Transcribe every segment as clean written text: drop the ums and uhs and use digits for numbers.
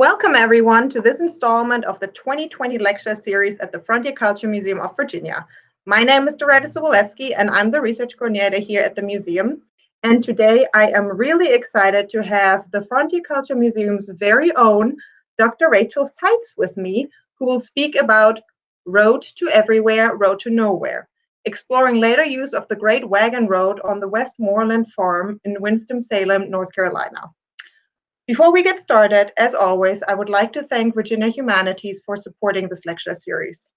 Welcome everyone to this installment of the 2020 lecture series at the Frontier Culture Museum of Virginia. My name is Doretta Sobolewski and I'm the research coordinator here at the museum. And today I am really excited to have the Frontier Culture Museum's very own Dr. Rachel Sites with me, who will speak about Road to Everywhere, Road to Nowhere, exploring later use of the Great Wagon Road on the Westmoreland farm in Winston-Salem, North Carolina. Before we get started, as always, I would like to thank Virginia Humanities for supporting this lecture series.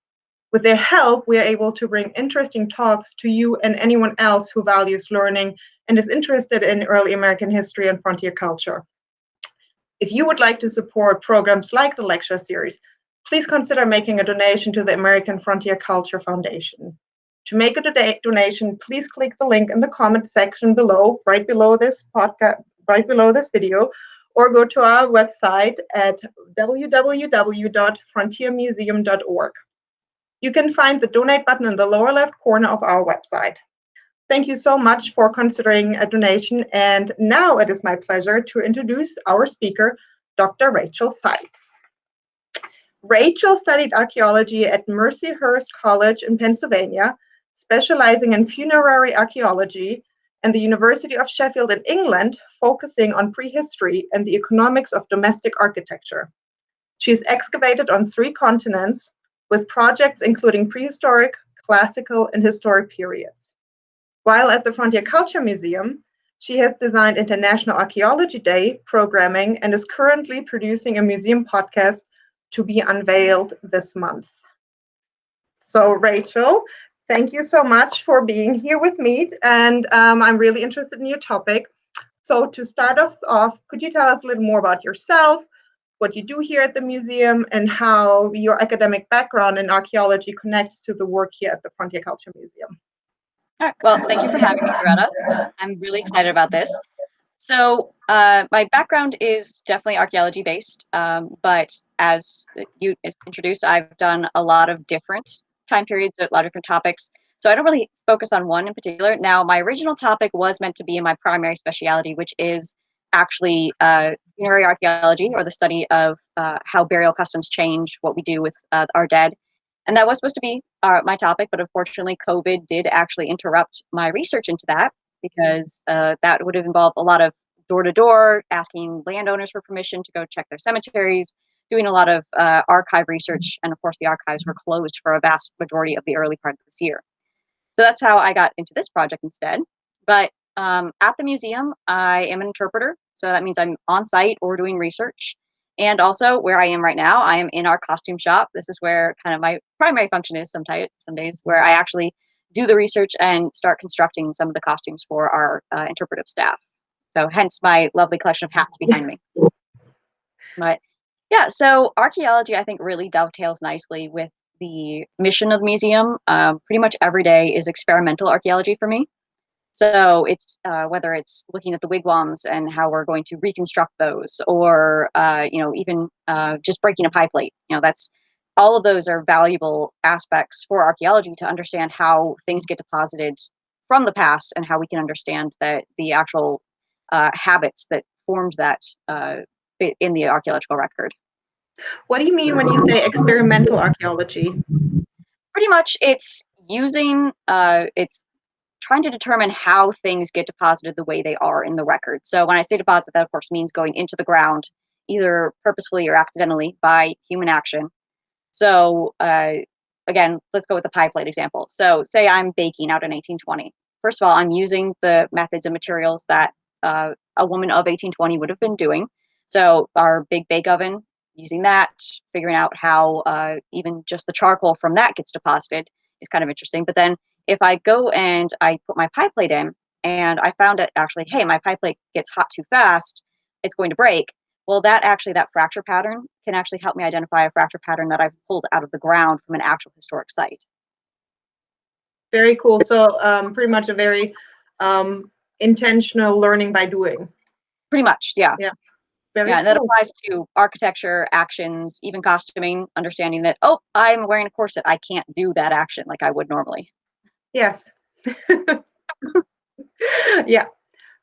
With their help, we are able to bring interesting talks to you and anyone else who values learning and is interested in early American history and frontier culture. If you would like to support programs like the lecture series, please consider making a donation to the American Frontier Culture Foundation. To make a donation, please click the link in the comment section below, right below this podcast, right below this video, or go to our website at www.frontiermuseum.org. You can find the donate button in the lower left corner of our website. Thank you so much for considering a donation, and now it is my pleasure to introduce our speaker, Dr. Rachel Sites. Rachel studied archaeology at Mercyhurst College in Pennsylvania, specializing in funerary archaeology, and the University of Sheffield in England, focusing on prehistory and the economics of domestic architecture. She's excavated on 3 continents, with projects including prehistoric, classical, and historic periods. While at the Frontier Culture Museum, she has designed International Archaeology Day programming and is currently producing a museum podcast to be unveiled this month. So Rachel, thank you so much for being here with me, and I'm really interested in your topic. So to start us off, could you tell us a little more about yourself, what you do here at the museum, and how your academic background in archaeology connects to the work here at the Frontier Culture Museum? All right. Well, thank you for having me, Doretta. I'm really excited about this. So my background is definitely archaeology based, but as you introduced, I've done a lot of different time periods, a lot of different topics. So I don't really focus on one in particular. Now, my original topic was meant to be in my primary specialty, which is actually funerary archaeology, or the study of how burial customs change what we do with our dead. And that was supposed to be my topic, but unfortunately, COVID did actually interrupt my research into that, because that would have involved a lot of door-to-door, asking landowners for permission to go check their cemeteries, doing a lot of archive research, and of course the archives were closed for a vast majority of the early part of this year. So that's how I got into this project instead. But at the museum, I am an interpreter, so that means I'm on site or doing research. And also where I am right now, I am in our costume shop. This is where kind of my primary function is some days, where I actually do the research and start constructing some of the costumes for our interpretive staff. So hence my lovely collection of hats behind me. But yeah, so archaeology, I think, really dovetails nicely with the mission of the museum. Pretty much every day is experimental archaeology for me. So it's whether it's looking at the wigwams and how we're going to reconstruct those, or even just breaking a pie plate. That's all of those are valuable aspects for archaeology to understand how things get deposited from the past and how we can understand that the actual habits that formed that in the archaeological record. What do you mean when you say experimental archaeology? Pretty much it's using, it's trying to determine how things get deposited the way they are in the record. So when I say deposit, that of course means going into the ground, either purposefully or accidentally by human action. So again, let's go with the pie plate example. So say I'm baking out in 1820. First of all, I'm using the methods and materials that a woman of 1820 would have been doing. So our big bake oven, using that, figuring out how even just the charcoal from that gets deposited is kind of interesting. But then if I go and I put my pie plate in and I found that actually, hey, my pie plate gets hot too fast, it's going to break. Well, that fracture pattern can actually help me identify a fracture pattern that I've pulled out of the ground from an actual historic site. Very cool. So pretty much a very intentional learning by doing. Pretty much, yeah. Yeah. Yeah, and that applies to architecture, actions, even costuming, understanding that, oh, I'm wearing a corset, I can't do that action like I would normally. Yes. Yeah.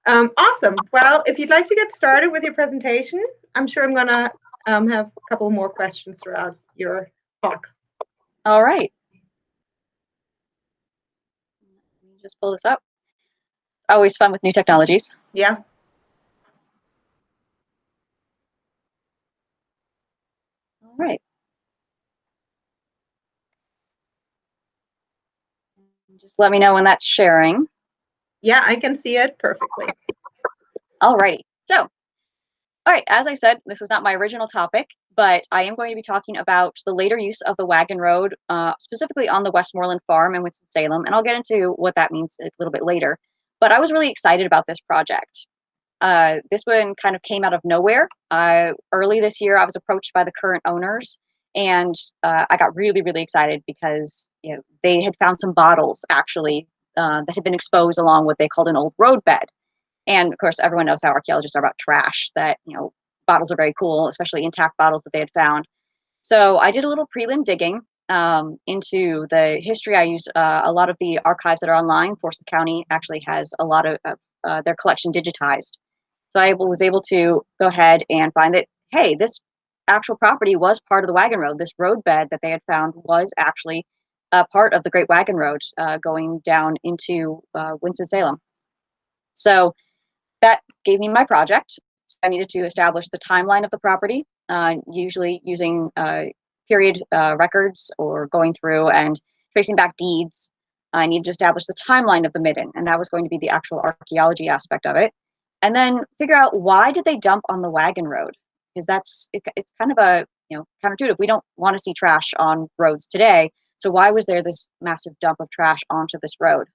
Awesome. Well, if you'd like to get started with your presentation, I'm sure I'm going to have a couple more questions throughout your talk. All right. Let me just pull this up. Always fun with new technologies. Yeah. All right. Just let me know when that's sharing. Yeah, I can see it perfectly. All righty. So, all right, as I said, this was not my original topic, but I am going to be talking about the later use of the wagon road, specifically on the Westmoreland farm in Winston-Salem, and I'll get into what that means a little bit later. But I was really excited about this project. This one kind of came out of nowhere. Early this year, I was approached by the current owners, and I got really, really excited because they had found some bottles actually that had been exposed along what they called an old roadbed. And of course, everyone knows how archaeologists are about trash. That bottles are very cool, especially intact bottles that they had found. So I did a little prelim digging into the history. I used a lot of the archives that are online. Forsyth County actually has a lot of their collection digitized. So I was able to go ahead and find that, hey, this actual property was part of the wagon road. This roadbed that they had found was actually a part of the Great Wagon Road going down into Winston-Salem. So that gave me my project. I needed to establish the timeline of the property, usually using period records or going through and tracing back deeds. I needed to establish the timeline of the Midden, and that was going to be the actual archaeology aspect of it. And then figure out, why did they dump on the wagon road? Because it's kind of a counterintuitive. We don't want to see trash on roads today. So why was there this massive dump of trash onto this road?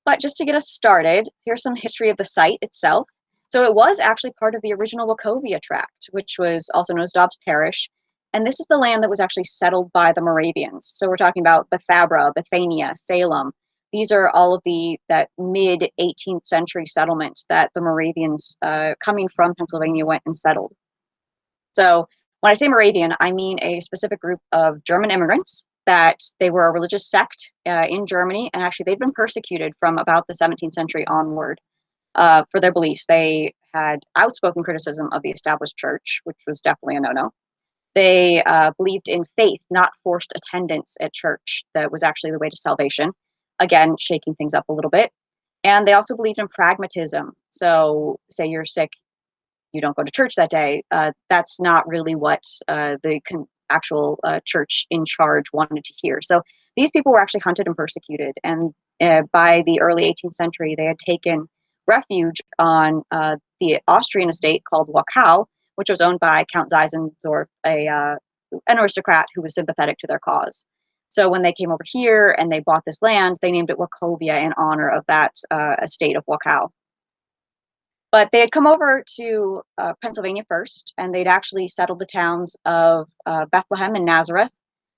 But just to get us started, here's some history of the site itself. So it was actually part of the original Wachovia tract, which was also known as Dobbs Parish. And this is the land that was actually settled by the Moravians. So we're talking about Bethabara, Bethania, Salem. These are all of that mid 18th century settlements that the Moravians coming from Pennsylvania went and settled. So when I say Moravian, I mean a specific group of German immigrants that they were a religious sect in Germany, and actually they'd been persecuted from about the 17th century onward for their beliefs. They had outspoken criticism of the established church, which was definitely a no-no. They believed in faith, not forced attendance at church. That was actually the way to salvation. Again, shaking things up a little bit. And they also believed in pragmatism. So say you're sick, you don't go to church that day. That's not really what the actual church in charge wanted to hear. So these people were actually hunted and persecuted. And by the early 18th century, they had taken refuge on the Austrian estate called Wachau, which was owned by Count Zinzendorf, an aristocrat who was sympathetic to their cause. So when they came over here and they bought this land, they named it Wachovia in honor of that estate of Wachau. But they had come over to Pennsylvania first, and they'd actually settled the towns of Bethlehem and Nazareth,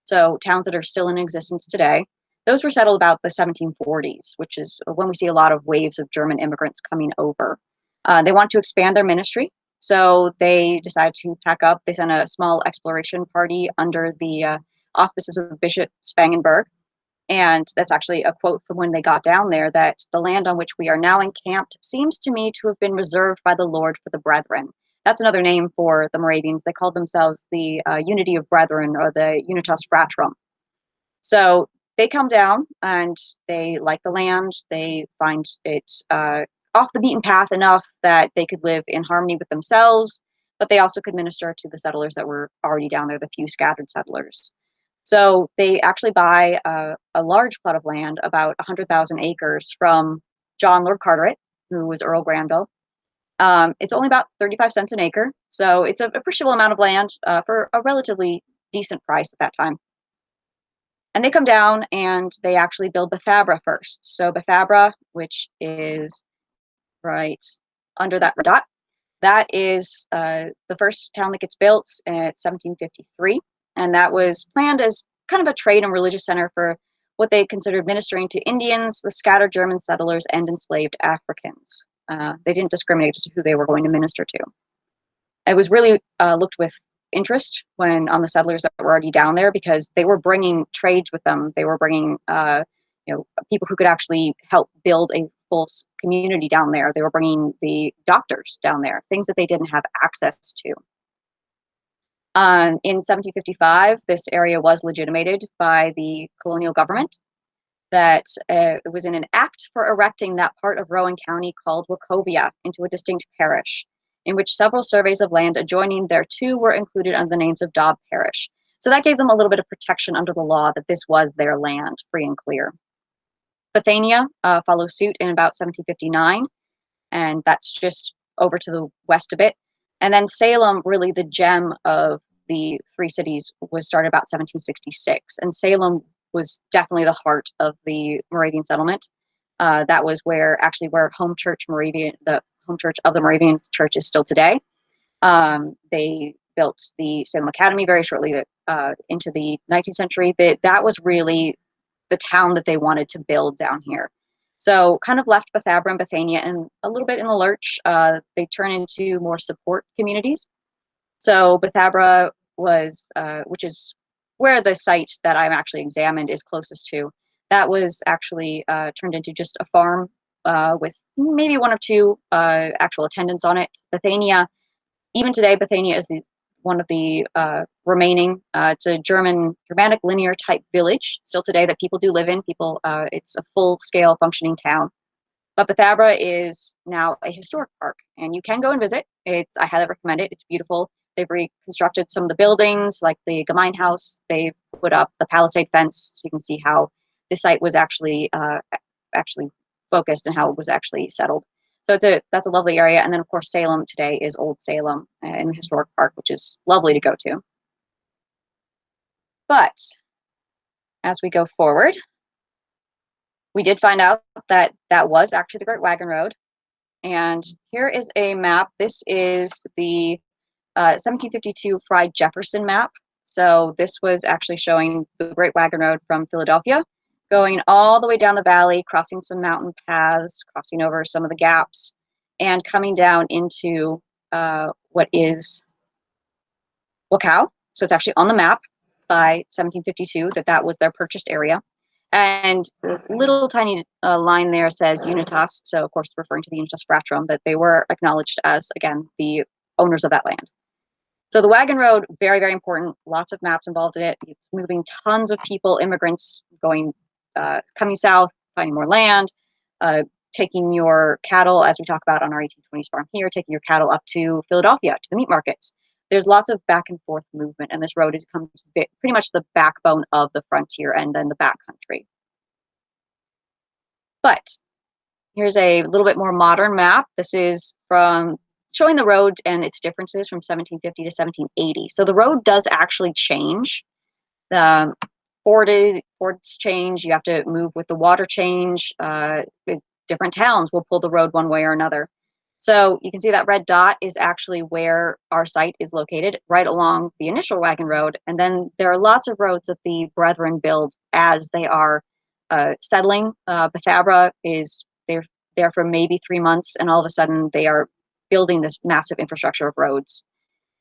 so towns that are still in existence today. Those were settled about the 1740s, which is when we see a lot of waves of German immigrants coming over. They want to expand their ministry, so they decided to pack up. They sent a small exploration party under the auspices of Bishop Spangenberg. And that's actually a quote from when they got down there, that the land on which we are now encamped seems to me to have been reserved by the Lord for the brethren. That's another name for the Moravians. They called themselves the Unity of Brethren, or the Unitas Fratrum. So they come down and they like the land. They find it off the beaten path enough that they could live in harmony with themselves, but they also could minister to the settlers that were already down there, the few scattered settlers. So they actually buy a large plot of land, about 100,000 acres, from John Lord Carteret, who was Earl Granville. It's only about 35 cents an acre, so it's a appreciable amount of land for a relatively decent price at that time. And they come down and they actually build Bethabara first. So Bethabara, which is right under that dot, that is the first town that gets built at 1753. And that was planned as kind of a trade and religious center for what they considered ministering to Indians, the scattered German settlers, and enslaved Africans. They didn't discriminate as to who they were going to minister to. It was really looked with interest on the settlers that were already down there, because they were bringing trades with them. They were bringing people who could actually help build a community down there. They were bringing the doctors down there, things that they didn't have access to. In 1755, this area was legitimated by the colonial government. That it was in an act for erecting that part of Rowan County called Wachovia into a distinct parish, in which several surveys of land adjoining thereto were included under the names of Dobbs Parish. So that gave them a little bit of protection under the law that this was their land, free and clear. Bethania follows suit in about 1759, and that's just over to the west a bit. And then Salem, really the gem of the three cities, was started about 1766. And Salem was definitely the heart of the Moravian settlement. That was where home church Moravian, the home church of the Moravian Church, is still today. They built the Salem Academy very shortly into the 19th century. That was really the town that they wanted to build down here. So kind of left Bethabara and Bethania and a little bit in the lurch. They turn into more support communities. So Bethabara was, which is where the site that I'm actually examined is closest to, that was actually turned into just a farm with maybe one or two actual attendants on it. Bethania, even today, Bethania is one of the remaining. It's a Germanic linear type village still today that people do live in. It's a full-scale functioning town. But Bethabara is now a historic park, and you can go and visit. I highly recommend it. It's beautiful. They've reconstructed some of the buildings, like the Gemein House. They've put up the palisade fence, so you can see how the site was actually focused and how it was actually settled. So that's a lovely area. And then, of course, Salem today is Old Salem in the historic park, which is lovely to go to. But as we go forward, we did find out that that was actually the Great Wagon Road. And here is a map. This is the 1752 Fry Jefferson map. So this was actually showing the Great Wagon Road from Philadelphia, going all the way down the valley, crossing some mountain paths, crossing over some of the gaps, and coming down into what is Wacow. So it's actually on the map by 1752 that was their purchased area. And the little tiny line there says Unitas. So, of course, referring to the Unitas Fratrum, that they were acknowledged as, again, the owners of that land. So the Wagon Road, very, very important. Lots of maps involved in it. It's moving tons of people, immigrants coming south, finding more land, taking your cattle, as we talk about on our 1820s farm here, taking your cattle up to Philadelphia, to the meat markets. There's lots of back and forth movement, and this road becomes pretty much the backbone of the frontier and then the backcountry. But here's a little bit more modern map. This is from showing the road and its differences from 1750 to 1780. So the road does actually change. The fords change. You have to move with the water change. Different towns will pull the road one way or another. So you can see that red dot is actually where our site is located, right along the initial Wagon Road. And then there are lots of roads that the Brethren build as they are settling. Bethabara they're there for maybe 3 months, and all of a sudden they are building this massive infrastructure of roads.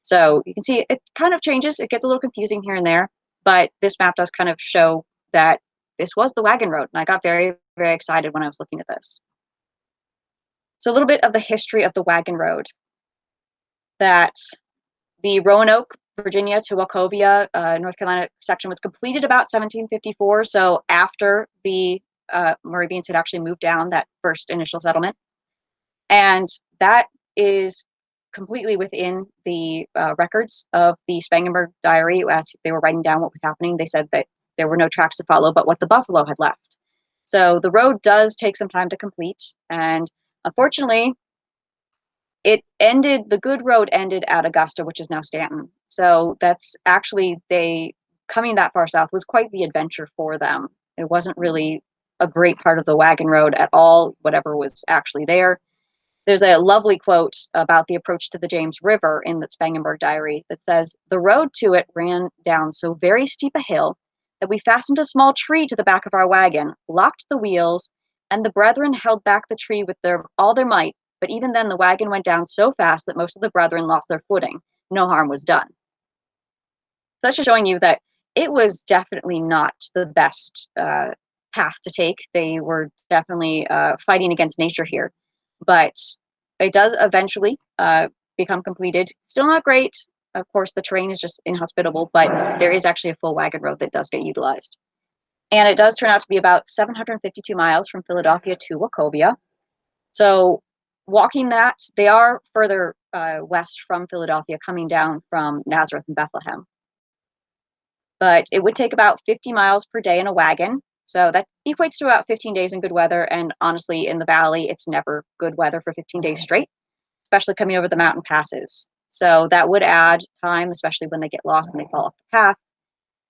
So you can see it kind of changes. It gets a little confusing here and there, but this map does kind of show that this was the Wagon Road. And I got very, very excited when I was looking at this. So a little bit of the history of the Wagon Road. That the Roanoke, Virginia to Wachovia, North Carolina section was completed about 1754. So after the Moravians had actually moved down that first initial settlement. And that is completely within the records of the Spangenberg diary. As they were writing down what was happening, they said that there were no tracks to follow but what the buffalo had left. So the road does take some time to complete, and unfortunately, the good road ended at Augusta, which is now Stanton. So that's actually, coming that far south was quite the adventure for them. It wasn't really a great part of the Wagon Road at all, whatever was actually there. There's a lovely quote about the approach to the James River in the Spangenberg diary that says, "The road to it ran down so very steep a hill that we fastened a small tree to the back of our wagon, locked the wheels, and the brethren held back the tree with all their might. But even then the wagon went down so fast that most of the brethren lost their footing. No harm was done." So that's just showing you that it was definitely not the best path to take. They were definitely fighting against nature here, but it does eventually become completed. Still not great. Of course, the terrain is just inhospitable, but there is actually a full wagon road that does get utilized. And it does turn out to be about 752 miles from Philadelphia to Wachovia. So walking that, they are further west from Philadelphia, coming down from Nazareth and Bethlehem. But it would take about 50 miles per day in a wagon. So that equates to about 15 days in good weather. And honestly, in the valley, it's never good weather for 15 days straight, especially coming over the mountain passes. So that would add time, especially when they get lost and they fall off the path.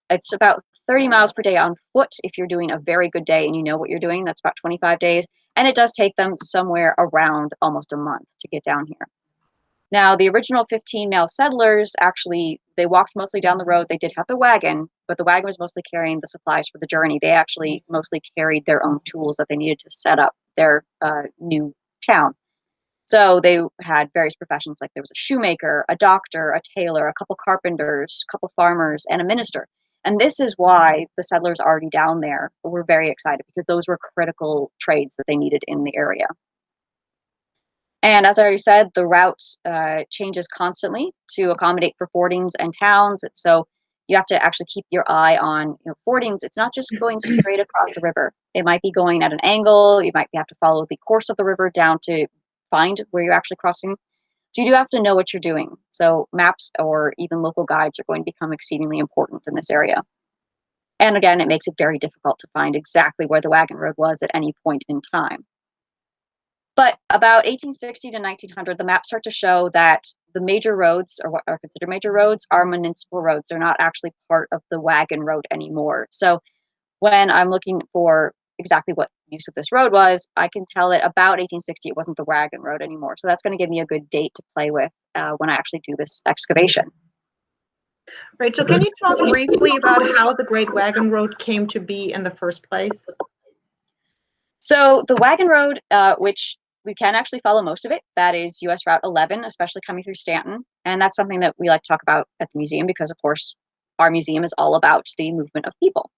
It's about 30 miles per day on foot if you're doing a very good day and you know what you're doing. That's about 25 days. And it does take them somewhere around almost a month to get down here. Now, the original 15 male settlers, actually, they walked mostly down the road. They did have the wagon, but the wagon was mostly carrying the supplies for the journey. They actually mostly carried their own tools that they needed to set up their new town. So they had various professions, like there was a shoemaker, a doctor, a tailor, a couple carpenters, a couple farmers, and a minister. And this is why the settlers already down there were very excited, because those were critical trades that they needed in the area. And as I already said, the route changes constantly to accommodate for fordings and towns. So you have to actually keep your eye on fordings. It's not just going straight across the river. It might be going at an angle. You might have to follow the course of the river down to find where you're actually crossing. So you do have to know what you're doing. So maps or even local guides are going to become exceedingly important in this area. And again, it makes it very difficult to find exactly where the wagon road was at any point in time. But about 1860 to 1900, the maps start to show that the major roads, or what are considered major roads, are municipal roads. They're not actually part of the wagon road anymore. So when I'm looking for exactly what use of this road was, I can tell that about 1860 it wasn't the wagon road anymore. So that's going to give me a good date to play with when I actually do this excavation. Rachel, can you talk briefly about how the Great Wagon Road came to be in the first place? So the wagon road, which we can actually follow most of it, that is US Route 11, especially coming through Stanton. And that's something that we like to talk about at the museum because, of course, our museum is all about the movement of people.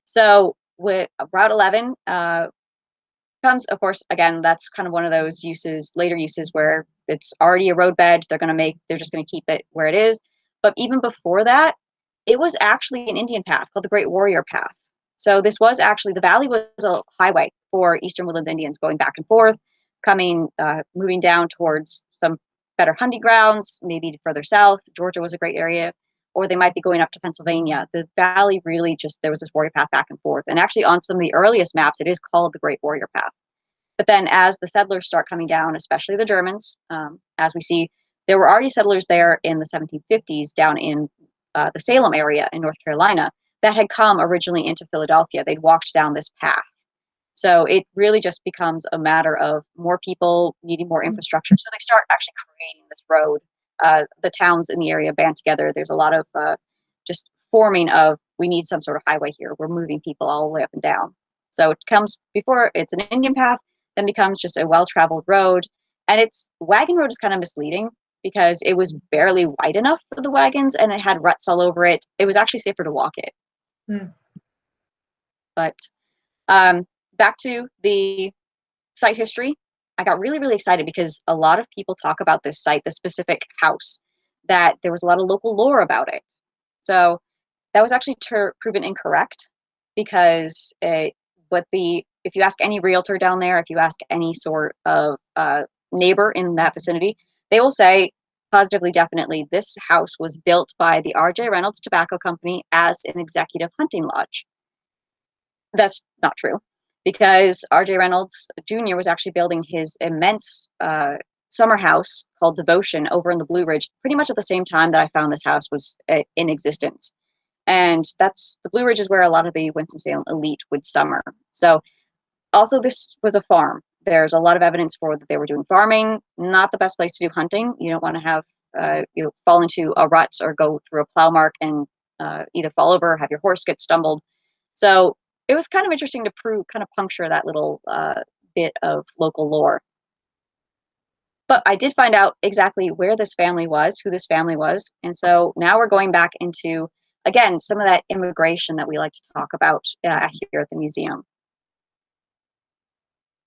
So with Route 11 comes, of course, again, that's kind of one of those uses, later uses where it's already a roadbed. They're just going to keep it where it is. But even before that, it was actually an Indian path called the Great Warrior Path. So this was actually, the valley was a highway for Eastern Woodlands Indians going back and forth, moving down towards some better hunting grounds, maybe further south. Georgia was a great area, or they might be going up to Pennsylvania. The valley really just, there was this warrior path back and forth. And actually on some of the earliest maps, it is called the Great Warrior Path. But then as the settlers start coming down, especially the Germans, as we see, there were already settlers there in the 1750s down in the Salem area in North Carolina that had come originally into Philadelphia. They'd walked down this path. So it really just becomes a matter of more people needing more infrastructure. So they start actually creating this road. The towns in the area band together. There's a lot of just forming of, we need some sort of highway here. We're moving people all the way up and down. So it comes before it's an Indian path, then becomes just a well-traveled road. And wagon road is kind of misleading because it was barely wide enough for the wagons and it had ruts all over it. It was actually safer to walk it. But back to the site history, I got really, really excited because a lot of people talk about this site, this specific house, that there was a lot of local lore about it. So that was actually proven incorrect because if you ask any realtor down there, if you ask any sort of neighbor in that vicinity, they will say positively, definitely, this house was built by the R.J. Reynolds Tobacco Company as an executive hunting lodge. That's not true, because R.J. Reynolds Jr. was actually building his immense summer house called Devotion over in the Blue Ridge pretty much at the same time that I found this house was in existence. And the Blue Ridge is where a lot of the Winston-Salem elite would summer. So also this was a farm. There's a lot of evidence for that they were doing farming, not the best place to do hunting. You don't want to have, fall into a rut or go through a plow mark and either fall over or have your horse get stumbled. So it was kind of interesting to kind of puncture that little bit of local lore. But I did find out exactly where this family was, who this family was. And so now we're going back into again, some of that immigration that we like to talk about here at the museum.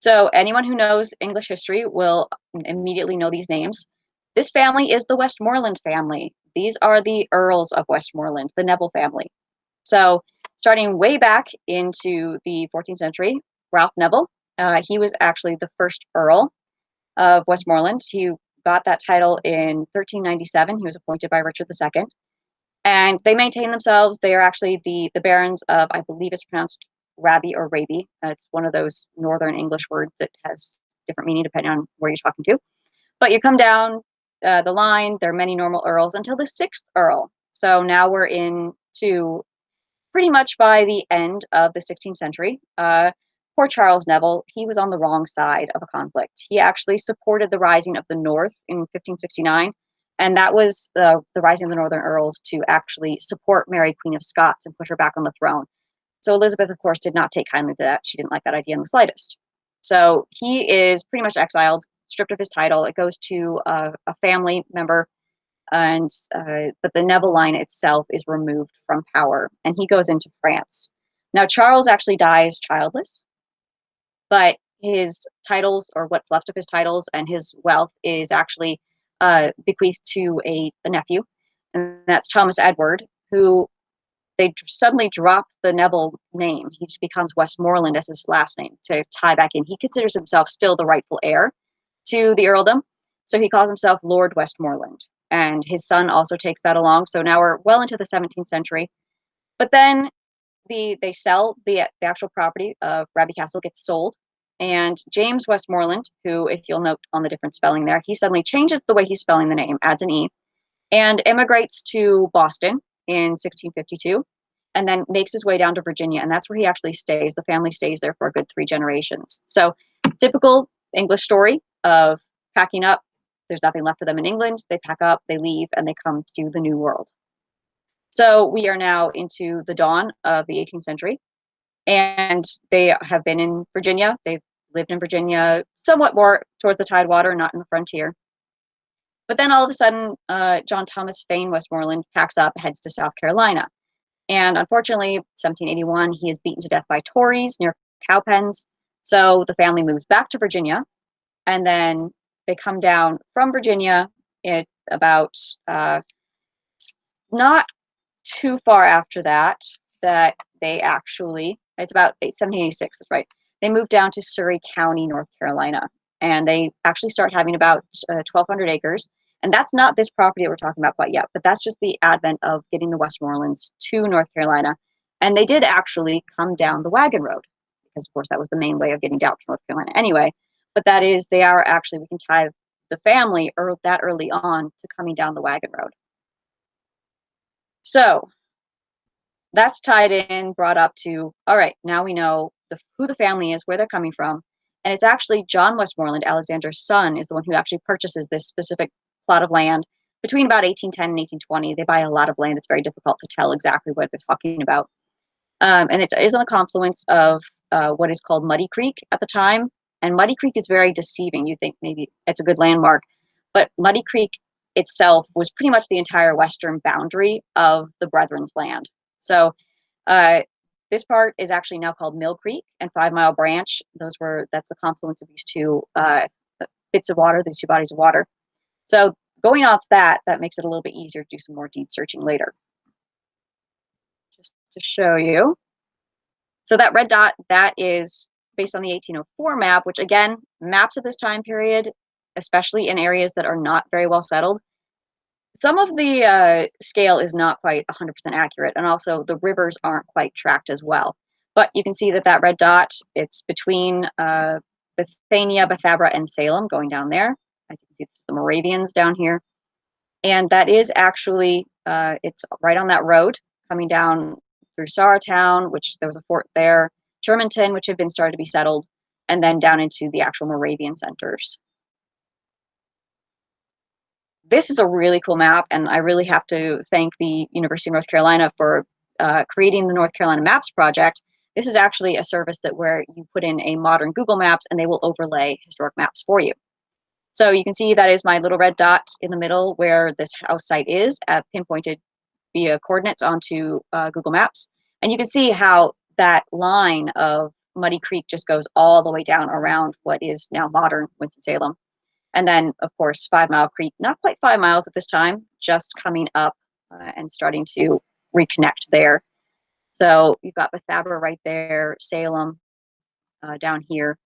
So anyone who knows English history will immediately know these names. This family is the Westmoreland family. These are the Earls of Westmoreland, the Neville family. So starting way back into the 14th century, Ralph Neville, he was actually the first Earl of Westmoreland. He got that title in 1397. He was appointed by Richard II. And they maintain themselves. They are actually the barons of, I believe it's pronounced Raby or Raby. It's one of those Northern English words that has different meaning depending on where you're talking to. But you come down the line, there are many normal earls until the 6th Earl. So now we're into pretty much by the end of the 16th century. Poor Charles Neville, he was on the wrong side of a conflict. He actually supported the rising of the North in 1569. And that was the rising of the Northern Earls to actually support Mary, Queen of Scots, and put her back on the throne. So Elizabeth, of course, did not take kindly to that. She didn't like that idea in the slightest. So he is pretty much exiled, stripped of his title. It goes to a family member, and but the Neville line itself is removed from power, and he goes into France. Now, Charles actually dies childless, but his titles, or what's left of his titles and his wealth, is actually bequeathed to a nephew, and that's Thomas Edward, who they suddenly drop the Neville name. He just becomes Westmoreland as his last name to tie back in. He considers himself still the rightful heir to the earldom, so he calls himself Lord Westmoreland, and his son also takes that along. So now we're well into the 17th century, but then they sell the actual property of Raby Castle gets sold. And James Westmoreland, who, if you'll note on the different spelling there, he suddenly changes the way he's spelling the name, adds an E, and immigrates to Boston in 1652, and then makes his way down to Virginia. And that's where he actually stays. The family stays there for a good 3 generations. So typical English story of packing up. There's nothing left for them in England. They pack up, they leave, and they come to the New World. So we are now into the dawn of the 18th century, and they have been in Virginia. They've lived in Virginia somewhat more towards the Tidewater, not in the frontier. But then all of a sudden, John Thomas Fane Westmoreland packs up, heads to South Carolina. And unfortunately, 1781, he is beaten to death by Tories near Cowpens. So the family moves back to Virginia, and then they come down from Virginia at about not too far after that they actually, it's about 1786, that's right. They moved down to Surry County, North Carolina, and they actually start having about 1,200 acres. And that's not this property that we're talking about quite yet, but that's just the advent of getting the Westmorelands to North Carolina. And they did actually come down the wagon road, because of course that was the main way of getting down to North Carolina anyway. But that is, they are actually, we can tie the family that early on to coming down the wagon road. So that's tied in, brought up to, all right, now we know who the family is, where they're coming from. And it's actually John Westmoreland, Alexander's son, is the one who actually purchases this specific plot of land between about 1810 and 1820. They buy a lot of land. It's very difficult to tell exactly what they're talking about. And it is on the confluence of what is called Muddy Creek at the time. And Muddy Creek is very deceiving. You think maybe it's a good landmark, but Muddy Creek itself was pretty much the entire western boundary of the Brethren's land. So this part is actually now called Mill Creek and 5 Mile Branch. That's the confluence of these two bits of water, these two bodies of water. So going off that makes it a little bit easier to do some more deed searching later. Just to show you. So that red dot, that is based on the 1804 map, which again, maps of this time period, especially in areas that are not very well settled, some of the scale is not quite 100% accurate, and also the rivers aren't quite tracked as well. But you can see that red dot, it's between Bethania, Bethabara, and Salem, going down there. As you can see, it's the Moravians down here. And that is actually, it's right on that road, coming down through Saratown, which there was a fort there, Shermanton, which had been started to be settled, and then down into the actual Moravian centers. This is a really cool map, and I really have to thank the University of North Carolina for creating the North Carolina Maps project. This is actually a service where you put in a modern Google Maps and they will overlay historic maps for you. So you can see that is my little red dot in the middle where this house site is, pinpointed via coordinates onto Google Maps. And you can see how that line of Muddy Creek just goes all the way down around what is now modern Winston-Salem. And then, of course, 5 Mile Creek, not quite 5 miles at this time, just coming up and starting to reconnect there. So you've got Bethabara right there, Salem down here,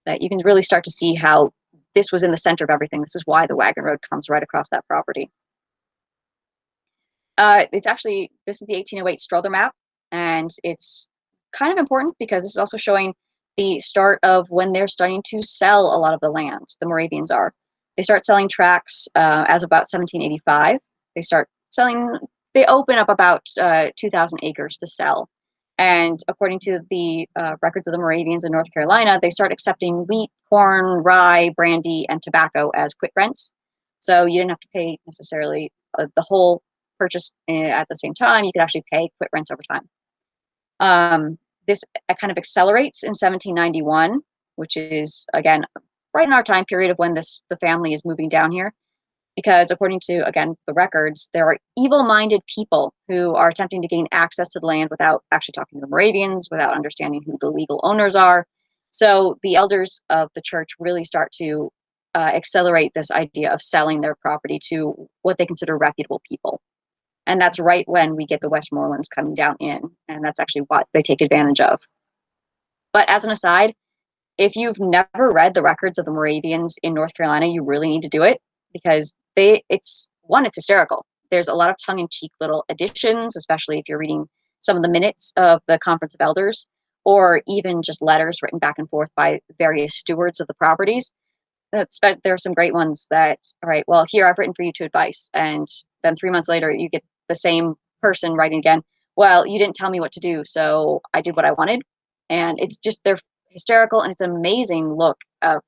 that you can really start to see how this was in the center of everything. This is why the wagon road comes right across that property. It's actually, this is the 1808 Strother map, and it's kind of important because this is also showing the start of when they're starting to sell a lot of the land. The Moravians are. They start selling tracts as about 1785. They start selling, they open up about 2,000 acres to sell. And according to the records of the Moravians in North Carolina, they start accepting wheat, corn, rye, brandy, and tobacco as quit rents. So you didn't have to pay necessarily the whole purchase at the same time. You could actually pay quit rents over time. This kind of accelerates in 1791, which is, again, right in our time period of when the family is moving down here. Because according to, again, the records, there are evil-minded people who are attempting to gain access to the land without actually talking to the Moravians, without understanding who the legal owners are. So the elders of the church really start to accelerate this idea of selling their property to what they consider reputable people. And that's right when we get the Westmorelans coming down in, and that's actually what they take advantage of. But as an aside, if you've never read the records of the Moravians in North Carolina, you really need to do it, because it's hysterical. There's a lot of tongue-in-cheek little additions, especially if you're reading some of the minutes of the Conference of Elders, or even just letters written back and forth by various stewards of the properties. There are some great ones that, all right, well, here, I've written for you to advice. And then 3 months later, you get the same person writing again. Well, you didn't tell me what to do, so I did what I wanted. And it's just, they're hysterical, and it's an amazing look of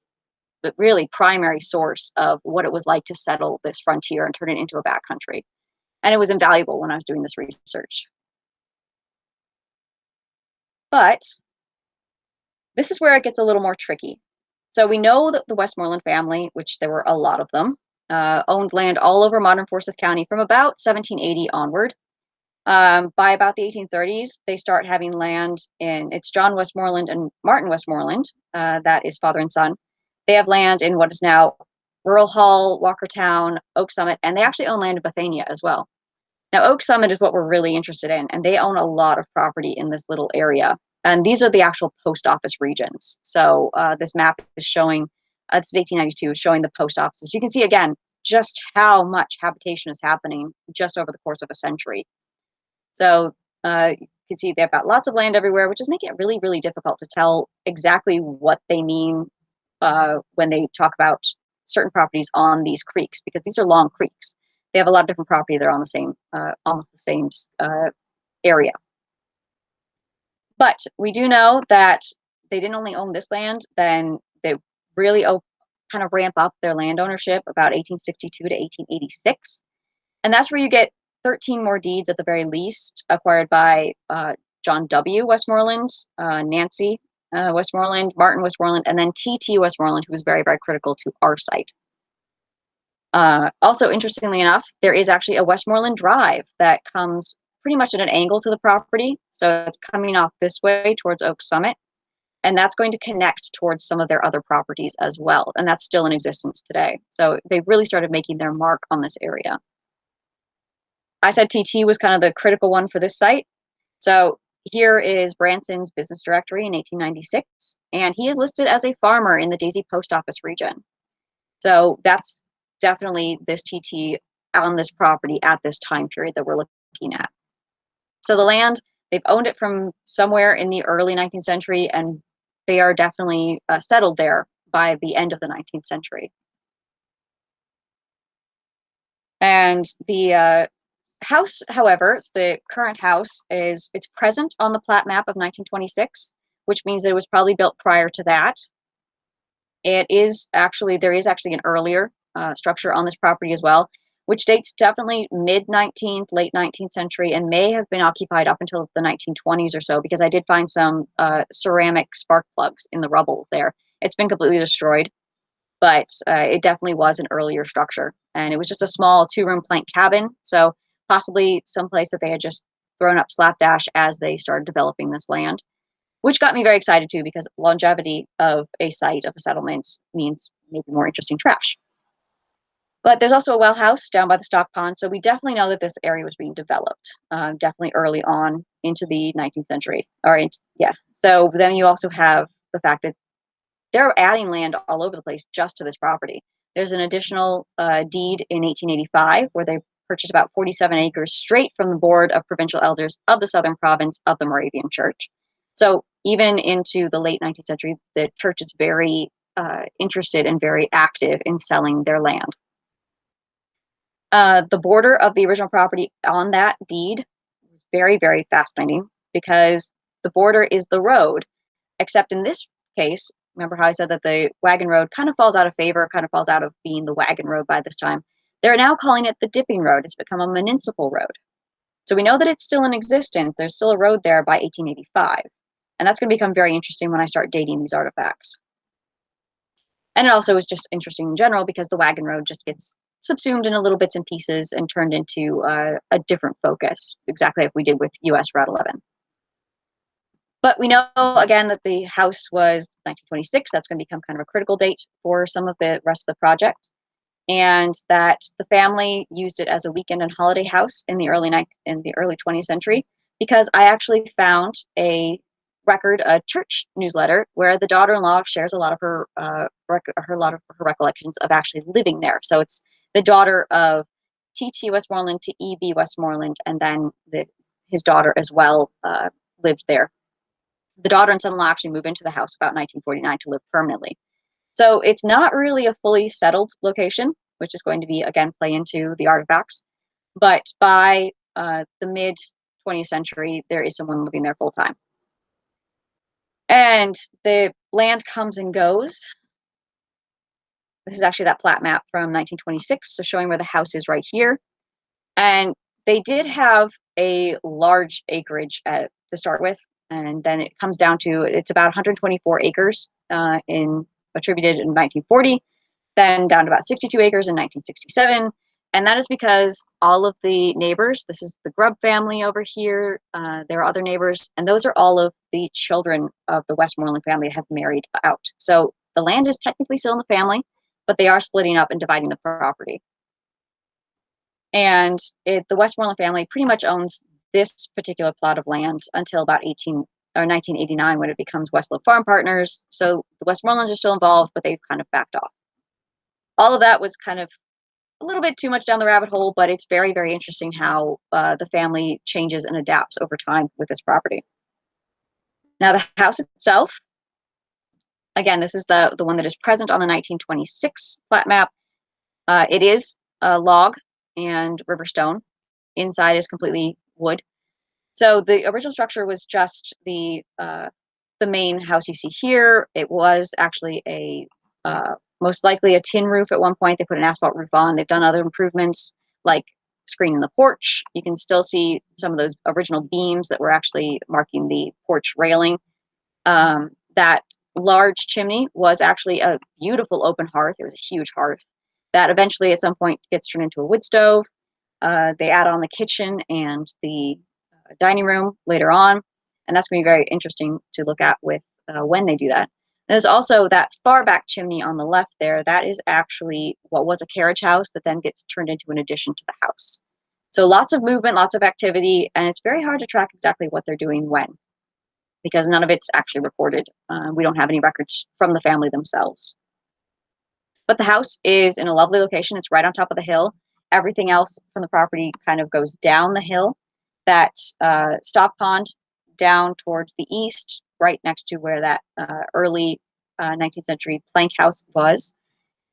the really primary source of what it was like to settle this frontier and turn it into a backcountry. And it was invaluable when I was doing this research. But this is where it gets a little more tricky. So we know that the Westmoreland family, which there were a lot of them, owned land all over modern Forsyth County from about 1780 onward. By about the 1830s, they start having land it's John Westmoreland and Martin Westmoreland, that is father and son. They have land in what is now Rural Hall, Walkertown, Oak Summit, and they actually own land in Bethania as well. Now, Oak Summit is what we're really interested in, and they own a lot of property in this little area. And these are the actual post office regions. So this map is showing, this is 1892, showing the post offices. You can see, again, just how much habitation is happening just over the course of a century. So you can see they've got lots of land everywhere, which is making it really, really difficult to tell exactly what they mean when they talk about certain properties on these creeks, because these are long creeks. They have a lot of different property. They're on the same, almost the same area. But we do know that they didn't only own this land, then they really kind of ramp up their land ownership about 1862 to 1886. And that's where you get 13 more deeds at the very least, acquired by John W. Westmoreland, Nancy Westmoreland, Martin Westmoreland, and then T.T. Westmoreland, who was very, very critical to our site. Also, interestingly enough, there is actually a Westmoreland Drive that comes pretty much at an angle to the property. So it's coming off this way towards Oak Summit, and that's going to connect towards some of their other properties as well. And that's still in existence today. So they really started making their mark on this area. I said TT was kind of the critical one for this site. So here is Branson's business directory in 1896, and he is listed as a farmer in the Daisy Post Office region. So that's definitely this TT on this property at this time period that we're looking at. So the land, they've owned it from somewhere in the early 19th century, and they are definitely settled there by the end of the 19th century. And the house, however, the current house it's present on the plat map of 1926, which means that it was probably built prior to that. There is actually an earlier structure on this property as well, which dates definitely mid-19th, late 19th century, and may have been occupied up until the 1920s or so, because I did find some ceramic spark plugs in the rubble there. It's been completely destroyed, but it definitely was an earlier structure. And it was just a small 2-room plank cabin. So possibly someplace that they had just thrown up slapdash as they started developing this land, which got me very excited too, because longevity of a site, of a settlement, means maybe more interesting trash. But there's also a well house down by the stock pond, so we definitely know that this area was being developed, definitely early on into the 19th century. Yeah. So then you also have the fact that they're adding land all over the place just to this property. There's an additional deed in 1885 where they purchased about 47 acres straight from the Board of Provincial Elders of the Southern Province of the Moravian Church. So even into the late 19th century, the church is very interested and very active in selling their land. The border of the original property on that deed was very, very fascinating, because the border is the road, except in this case, remember how I said that the wagon road kind of falls out of favor, kind of falls out of being the wagon road by this time. They're now calling it the dipping road. It's become a municipal road. So we know that it's still in existence. There's still a road there by 1885. And that's going to become very interesting when I start dating these artifacts. And it also is just interesting in general because the wagon road just gets subsumed into little bits and pieces and turned into a different focus, exactly like we did with US Route 11. But we know, again, that the house was 1926. That's going to become kind of a critical date for some of the rest of the project. And that the family used it as a weekend and holiday house in the early 20th century, because I actually found a record, a church newsletter, where the daughter-in-law shares a lot of her recollections of actually living there. So it's the daughter of T.T. Westmoreland to E.B. Westmoreland, and then his daughter as well lived there. The daughter and son-in-law actually moved into the house about 1949 to live permanently. So it's not really a fully settled location, which is going to be, again, play into the artifacts. But by the mid 20th century, there is someone living there full time. And the land comes and goes. This is actually that plat map from 1926, so showing where the house is right here. And they did have a large acreage to start with, and then it comes down to, it's about 124 acres attributed in 1940, then down to about 62 acres in 1967. And that is because all of the neighbors, this is the Grubb family over here, there are other neighbors, and those are all of the children of the Westmoreland family that have married out. So the land is technically still in the family, but they are splitting up and dividing the property. And the Westmoreland family pretty much owns this particular plot of land until about 1989, when it becomes Westlow Farm Partners. So the Westmorelands are still involved, but they've kind of backed off. All of that was kind of a little bit too much down the rabbit hole, but it's very, very interesting how the family changes and adapts over time with this property. Now, the house itself, again, this is the one that is present on the 1926 plat map. It is a log and river stone. Inside is completely wood. So the original structure was just the main house you see here. It was actually most likely a tin roof at one point. They put an asphalt roof on. They've done other improvements like screening the porch. You can still see some of those original beams that were actually marking the porch railing. That large chimney was actually a beautiful open hearth. It was a huge hearth that eventually at some point gets turned into a wood stove. They add on the kitchen and the dining room later on, and that's going to be very interesting to look at with when they do that. There's also that far back chimney on the left there. That is actually what was a carriage house that then gets turned into an addition to the house. So lots of movement, lots of activity, and it's very hard to track exactly what they're doing when, because none of it's actually recorded. We don't have any records from the family themselves. But the house is in a lovely location. It's right on top of the hill. Everything else from the property kind of goes down the hill. That stock pond down towards the east, right next to where that early 19th century plank house was.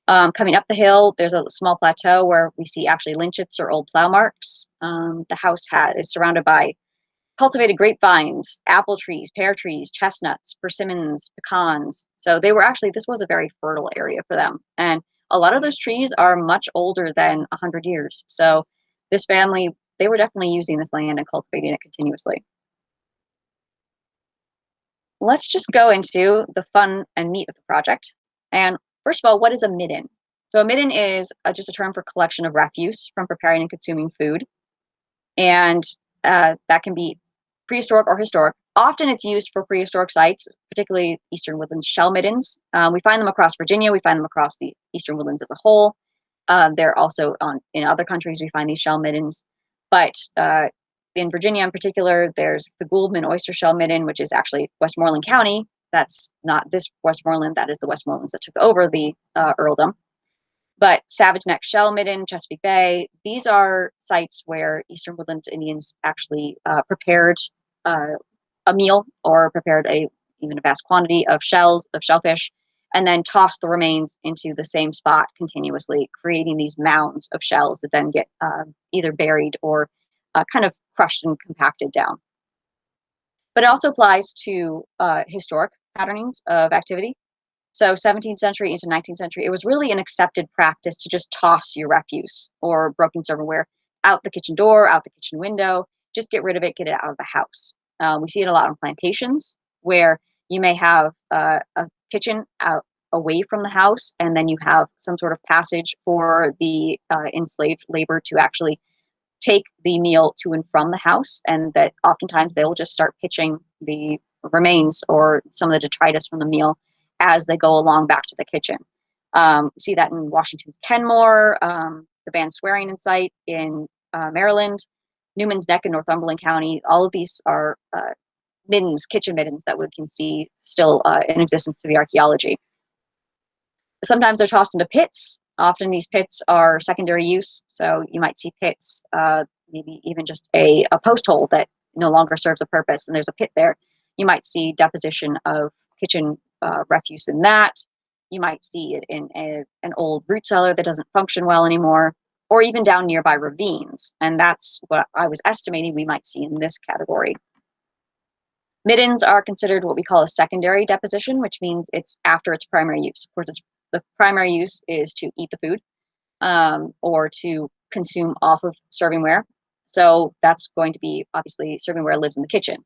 Coming up the hill, there's a small plateau where we see actually lynchets or old plow marks. The house is surrounded by cultivated grapevines, apple trees, pear trees, chestnuts, persimmons, pecans. So this was a very fertile area for them. And a lot of those trees are much older than 100 years. So this family, they were definitely using this land and cultivating it continuously. Let's just go into the fun and meat of the project. And first of all, what is a midden? So a midden is just a term for collection of refuse from preparing and consuming food. And that can be prehistoric or historic. Often it's used for prehistoric sites, particularly eastern woodlands shell middens. We find them across Virginia. We find them across the eastern woodlands as a whole. They're also in other countries, we find these shell middens. But in Virginia in particular, there's the Gouldman oyster shell midden, which is actually Westmoreland County. That's not this Westmoreland, that is the Westmorelands that took over the earldom. But Savage Neck Shell Midden, Chesapeake Bay, these are sites where Eastern Woodlands Indians actually prepared a meal or prepared even a vast quantity of shells, of shellfish, and then tossed the remains into the same spot continuously, creating these mounds of shells that then get either buried or kind of crushed and compacted down. But it also applies to historic patternings of activity. So 17th century into 19th century, it was really an accepted practice to just toss your refuse or broken servantware out the kitchen door, out the kitchen window, just get rid of it, get it out of the house. We see it a lot on plantations where you may have a kitchen out away from the house, and then you have some sort of passage for the enslaved labor to actually take the meal to and from the house, and that oftentimes they will just start pitching the remains or some of the detritus from the meal as they go along back to the kitchen. We see that in Washington's Kenmore, the band Swearingen site in Maryland, Newman's Neck in Northumberland County. All of these are middens, kitchen middens that we can see still in existence through the archaeology. Sometimes they're tossed into pits. Often these pits are secondary use. So you might see pits, maybe even just a post hole that no longer serves a purpose, and there's a pit there. You might see deposition of kitchen refuse in that. You might see it in an old root cellar that doesn't function well anymore, or even down nearby ravines. And that's what I was estimating we might see in this category. Middens are considered what we call a secondary deposition, which means it's after its primary use. Of course, the primary use is to eat the food or to consume off of servingware. So that's going to be, obviously, servingware lives in the kitchen.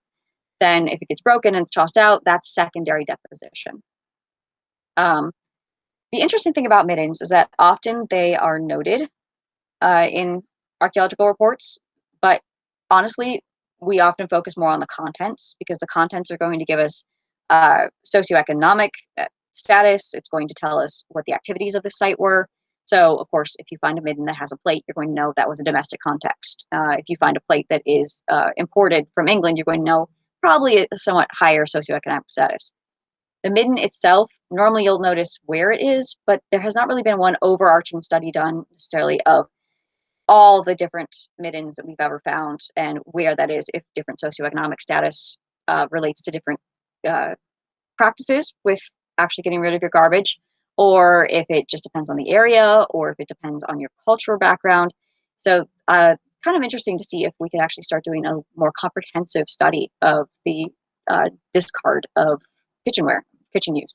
Then if it gets broken and it's tossed out, that's secondary deposition. The interesting thing about middens is that often they are noted in archaeological reports, but honestly, we often focus more on the contents because the contents are going to give us socioeconomic status. It's going to tell us what the activities of the site were. So, of course, if you find a midden that has a plate, you're going to know that was a domestic context. If you find a plate that is imported from England, you're going to know probably a somewhat higher socioeconomic status. The midden itself, normally you'll notice where it is, but there has not really been one overarching study done necessarily of all the different middens that we've ever found and where that is, if different socioeconomic status relates to different practices with actually getting rid of your garbage, or if it just depends on the area, or if it depends on your cultural background. So kind of interesting to see if we could actually start doing a more comprehensive study of the discard of kitchenware, kitchen use.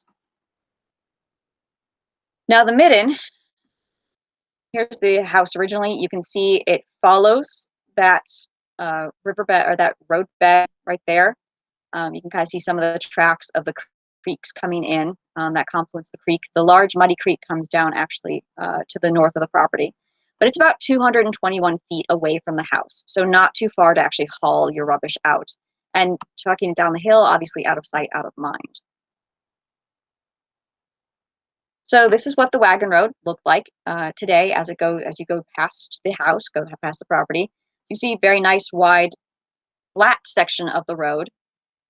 Now the midden, here's the house originally. You can see it follows that riverbed or that roadbed right there. You can kind of see some of the tracks of the creeks coming in that confluence the creek. The large muddy creek comes down actually to the north of the property, but it's about 221 feet away from the house. So not too far to actually haul your rubbish out. And trucking it down the hill, obviously out of sight, out of mind. So this is what the wagon road looked like today as you go past the house, go past the property. You see very nice wide flat section of the road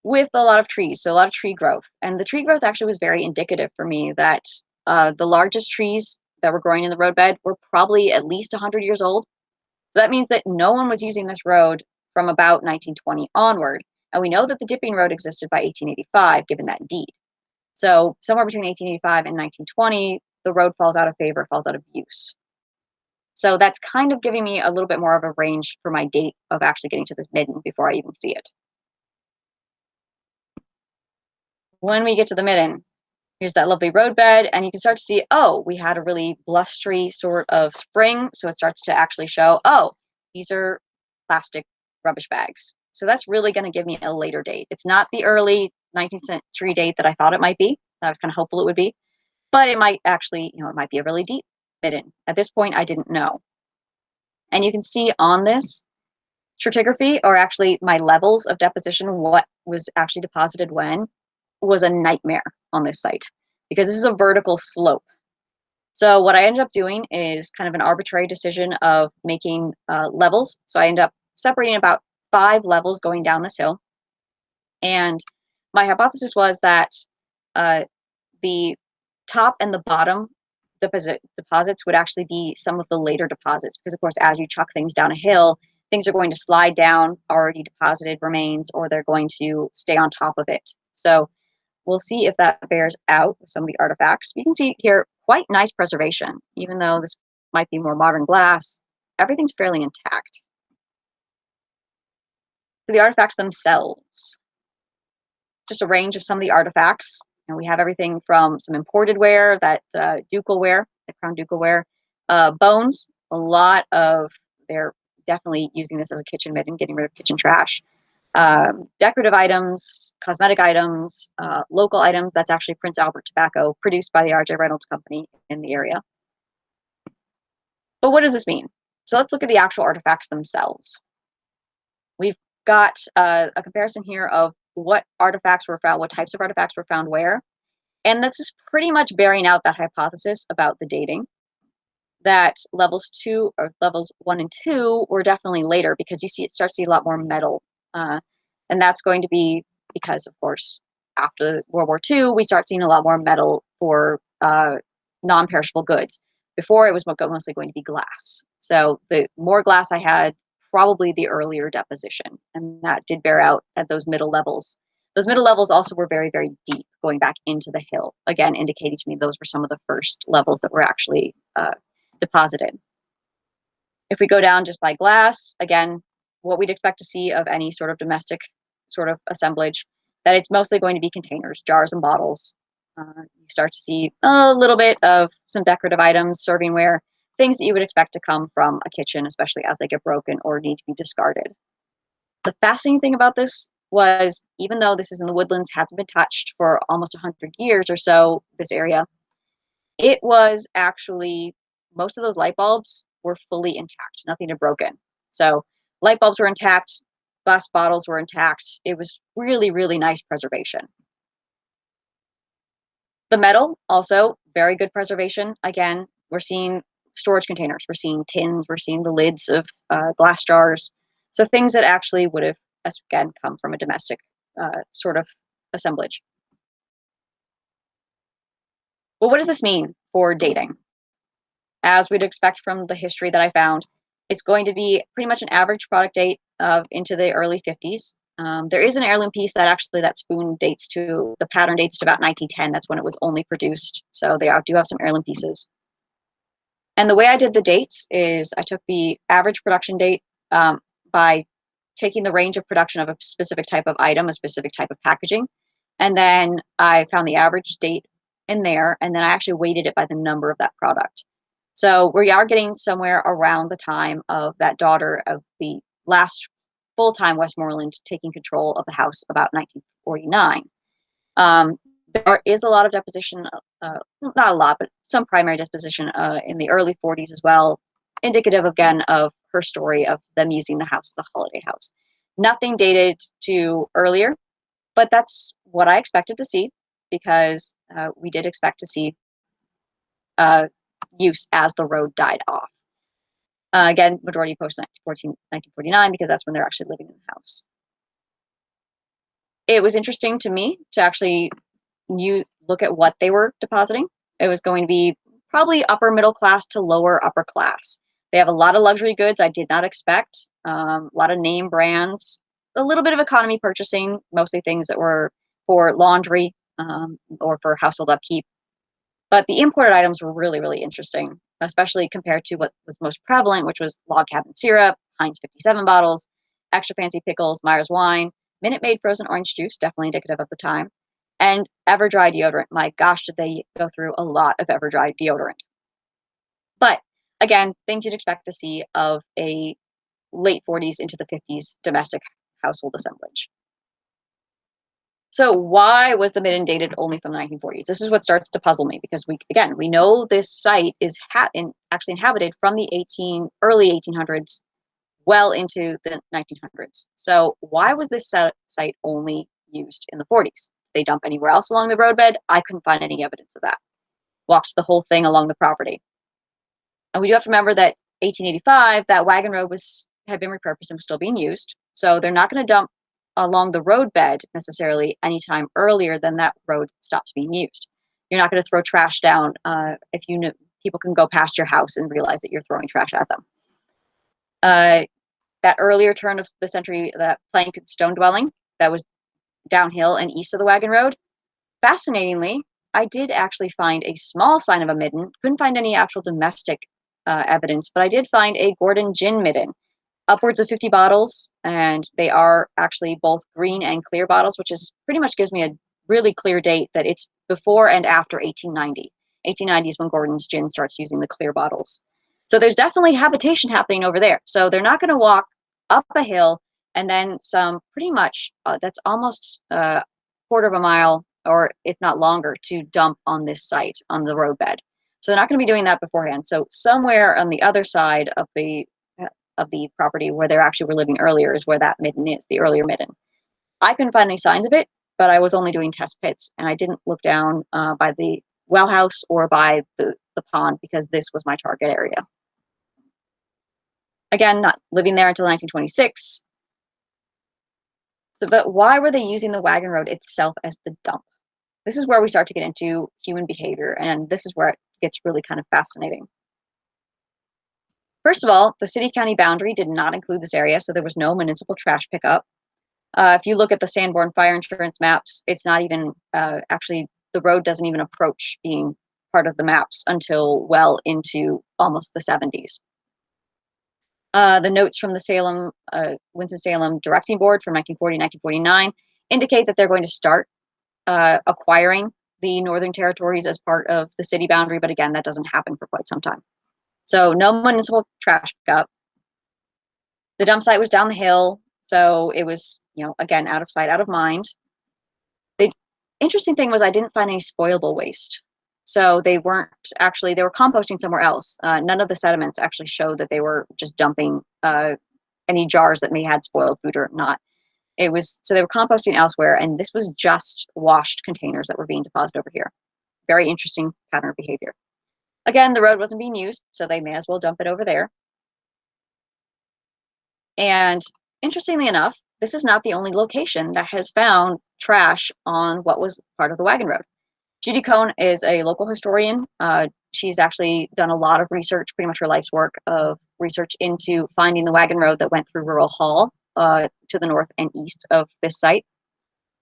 with a lot of trees, so a lot of tree growth. And the tree growth actually was very indicative for me that the largest trees that were growing in the roadbed were probably at least 100 years old. So that means that no one was using this road from about 1920 onward. And we know that the dipping road existed by 1885, given that deed. So somewhere between 1885 and 1920, the road falls out of favor, falls out of use. So that's kind of giving me a little bit more of a range for my date of actually getting to this midden before I even see it. When we get to the midden, here's that lovely roadbed, and you can start to see, oh, we had a really blustery sort of spring, so it starts to actually show, oh, these are plastic rubbish bags. So that's really going to give me a later date. It's not the early 19th century date that I thought it might be. I was kind of hopeful it would be, but it might actually, it might be a really deep midden. At this point, I didn't know. And you can see on this, stratigraphy, or actually my levels of deposition, what was actually deposited when, was a nightmare on this site because this is a vertical slope. So what I ended up doing is kind of an arbitrary decision of making levels. So I ended up separating about 5 levels going down this hill. And my hypothesis was that the top and the bottom deposits would actually be some of the later deposits, because of course, as you chuck things down a hill, things are going to slide down already deposited remains, or they're going to stay on top of it. So we'll see if that bears out with some of the artifacts. You can see here quite nice preservation, even though this might be more modern glass, everything's fairly intact. For the artifacts themselves, just a range of some of the artifacts. And we have everything from some imported ware, that ducal ware, the crown ducal ware, bones. A lot of, they're definitely using this as a kitchen midden, getting rid of kitchen trash. Decorative items, cosmetic items, local items. That's actually Prince Albert tobacco produced by the R.J. Reynolds Company in the area. But what does this mean? So let's look at the actual artifacts themselves. We've got a comparison here of what artifacts were found, what types of artifacts were found where. And this is pretty much bearing out that hypothesis about the dating, that levels 1 and 2 were definitely later, because you start to see a lot more metal. And that's going to be because, of course, after World War II, we start seeing a lot more metal for non-perishable goods. Before, it was mostly going to be glass. So the more glass I had, probably the earlier deposition. And that did bear out at those middle levels. Those middle levels also were very, very deep, going back into the hill, again, indicating to me those were some of the first levels that were actually deposited. If we go down just by glass, again, what we'd expect to see of any sort of domestic sort of assemblage, that it's mostly going to be containers, jars and bottles. You start to see a little bit of some decorative items, servingware, things that you would expect to come from a kitchen, especially as they get broken or need to be discarded. The fascinating thing about this was, even though this is in the woodlands, hasn't been touched for almost 100 years or so, this area, it was actually, most of those light bulbs were fully intact, nothing had broken. So light bulbs were intact, glass bottles were intact. It was really, really nice preservation. The metal, also very good preservation. Again, we're seeing storage containers, we're seeing tins, we're seeing the lids of glass jars. So things that actually would have, again, come from a domestic sort of assemblage. Well, what does this mean for dating? As we'd expect from the history that I found, it's going to be pretty much an average product date of into the early 50s. There is an heirloom piece that actually, that spoon dates to, the pattern dates to about 1910. That's when it was only produced. So they do have some heirloom pieces. And the way I did the dates is I took the average production date by taking the range of production of a specific type of item, a specific type of packaging. And then I found the average date in there. And then I actually weighted it by the number of that product. So we are getting somewhere around the time of that daughter of the last full-time Westmoreland taking control of the house, about 1949. There is a lot of deposition, not a lot, but some primary deposition in the early 40s as well, indicative again of her story of them using the house as a holiday house. Nothing dated to earlier, but that's what I expected to see, because we did expect to see use as the road died off. Again, majority post 1949, because that's when they're actually living in the house. It was interesting to me to actually look at what they were depositing. It was going to be probably upper middle class to lower upper class. They have a lot of luxury goods I did not expect, a lot of name brands, a little bit of economy purchasing, mostly things that were for laundry or for household upkeep. But the imported items were really, really interesting, especially compared to what was most prevalent, which was log cabin syrup, Heinz 57 bottles, extra fancy pickles, Myers wine, Minute Maid frozen orange juice, definitely indicative of the time, and ever-dry deodorant. My gosh, did they go through a lot of ever-dry deodorant. But again, things you'd expect to see of a late 40s into the 50s domestic household assemblage. So why was the Midden dated only from the 1940s? This is what starts to puzzle me, because we know this site is actually inhabited from the early 1800s. well into the 1900s. So why was this site only used in the 40s? They dump anywhere else along the roadbed? I couldn't find any evidence of that. Walked the whole thing along the property. And we do have to remember that 1885, that wagon road had been repurposed and was still being used. So they're not going to dump along the roadbed necessarily anytime earlier than that road stops being used. You're not going to throw trash down if you know people can go past your house and realize that you're throwing trash at them. That earlier turn of the century, that plank and stone dwelling that was downhill and east of the wagon road, fascinatingly, I did actually find a small sign of a midden. Couldn't find any actual domestic evidence, but I did find a Gordon gin midden, upwards of 50 bottles, and they are actually both green and clear bottles, which is pretty much gives me a really clear date that it's before and after 1890. 1890 is when Gordon's gin starts using the clear bottles. So there's definitely habitation happening over there. So they're not going to walk up a hill and then some pretty much, that's almost a quarter of a mile, or if not longer, to dump on this site on the roadbed. So they're not going to be doing that beforehand. So somewhere on the other side of the property where they actually were living earlier is where that midden is, the earlier midden. I couldn't find any signs of it, but I was only doing test pits, and I didn't look down by the well house or by the pond because this was my target area. Again, not living there until 1926. So, but why were they using the wagon road itself as the dump? This is where we start to get into human behavior, and this is where it gets really kind of fascinating. First of all, the city-county boundary did not include this area, so there was no municipal trash pickup. If you look at the Sanborn fire insurance maps, it's not even, actually, the road doesn't even approach being part of the maps until well into almost the 70s. The notes from the Winston-Salem Directing Board from 1940-1949 indicate that they're going to start acquiring the Northern Territories as part of the city boundary, but again, that doesn't happen for quite some time. So no municipal trash pickup. The dump site was down the hill, so it was, again, out of sight, out of mind. The interesting thing was I didn't find any spoilable waste. So they were composting somewhere else. None of the sediments actually showed that they were just dumping any jars that may have had spoiled food or not. So they were composting elsewhere, and this was just washed containers that were being deposited over here. Very interesting pattern of behavior. Again, the road wasn't being used, so they may as well dump it over there. And interestingly enough, this is not the only location that has found trash on what was part of the wagon road. Judy Cohn is a local historian. She's actually done a lot of research, pretty much her life's work of research into finding the wagon road that went through Rural Hall to the north and east of this site.